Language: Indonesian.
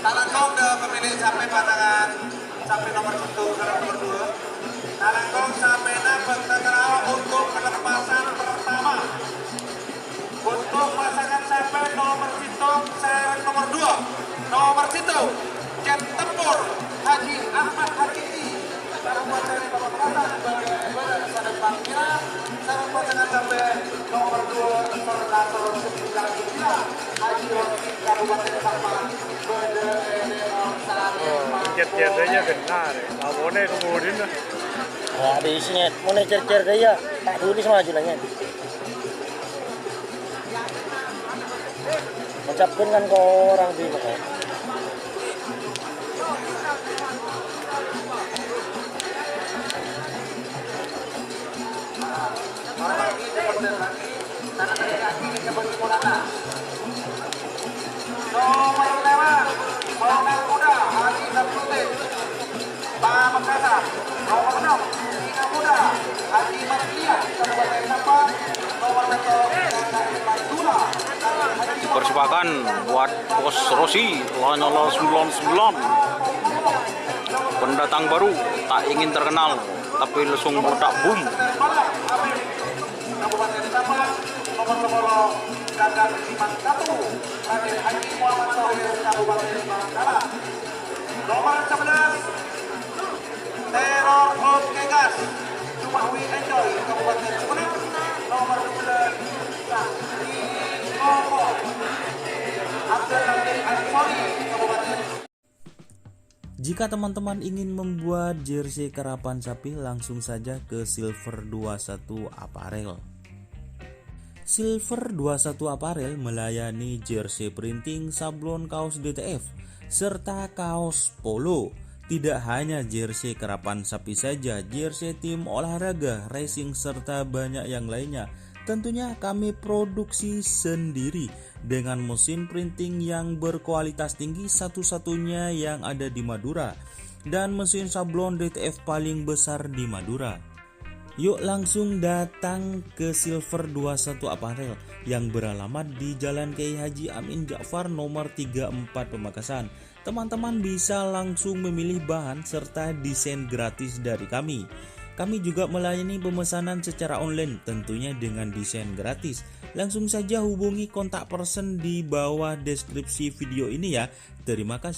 Talangkong pemilik sampai pasangan sampai nomor 1 dan nomor 2. Talangkong sampai bertengah untuk pelepasan pertama. Untuk pasangan sampai nomor 1 seret nomor 2. Nomor 1 Jet Tempur Haji Ahmad Hakiki. Sarang dari Bapak Pelatan sebagai Sadar Pangkira. Sarang pasangan sampai nomor 2 Koordinator 99 Haji Rosi Kabupaten Sampang. Jet-jet aja benar, lawannya kemudian lah. Nah, di isinya mau cer-cer gaya, tak tulis maju lagi. Mengucapkan kan ke orang di mana? Nomor 5 Bonang Muda Haji Sabtuddin Pak Makassar. Nomor 6 Singa Muda Haji Martia Kabupaten Sampang. Nomor 1 Mandula Persipakan buat Bos Rosi Lanyala 99. Pendatang baru tak ingin terkenal tapi langsung meledak boom. Kabupaten Sampang. Nomor 10 Gagak 51 Raden Haji Muhammad Sohir Kabupaten Bangkala. Nomor 11 Teror Klub Kegas Jumawi Enjoy Kabupaten Sumeneb. Nomor Jika teman-teman ingin membuat jersey karapan sapi, langsung saja ke Silver 21 Apparel. Silver 21 Apparel melayani jersey printing, sablon kaos DTF, serta kaos polo. Tidak hanya jersey karapan sapi saja, jersey tim olahraga, racing, serta banyak yang lainnya. Tentunya kami produksi sendiri dengan mesin printing yang berkualitas tinggi, satu-satunya yang ada di Madura, dan mesin sablon DTF paling besar di Madura. Yuk langsung datang ke Silver 21 Apparel yang beralamat di Jalan Kiai Haji Amin Ja'far nomor 34 Pamekasan. Teman-teman bisa langsung memilih bahan serta desain gratis dari kami. Kami juga melayani pemesanan secara online, tentunya dengan desain gratis. Langsung saja hubungi kontak person di bawah deskripsi video ini ya. Terima kasih.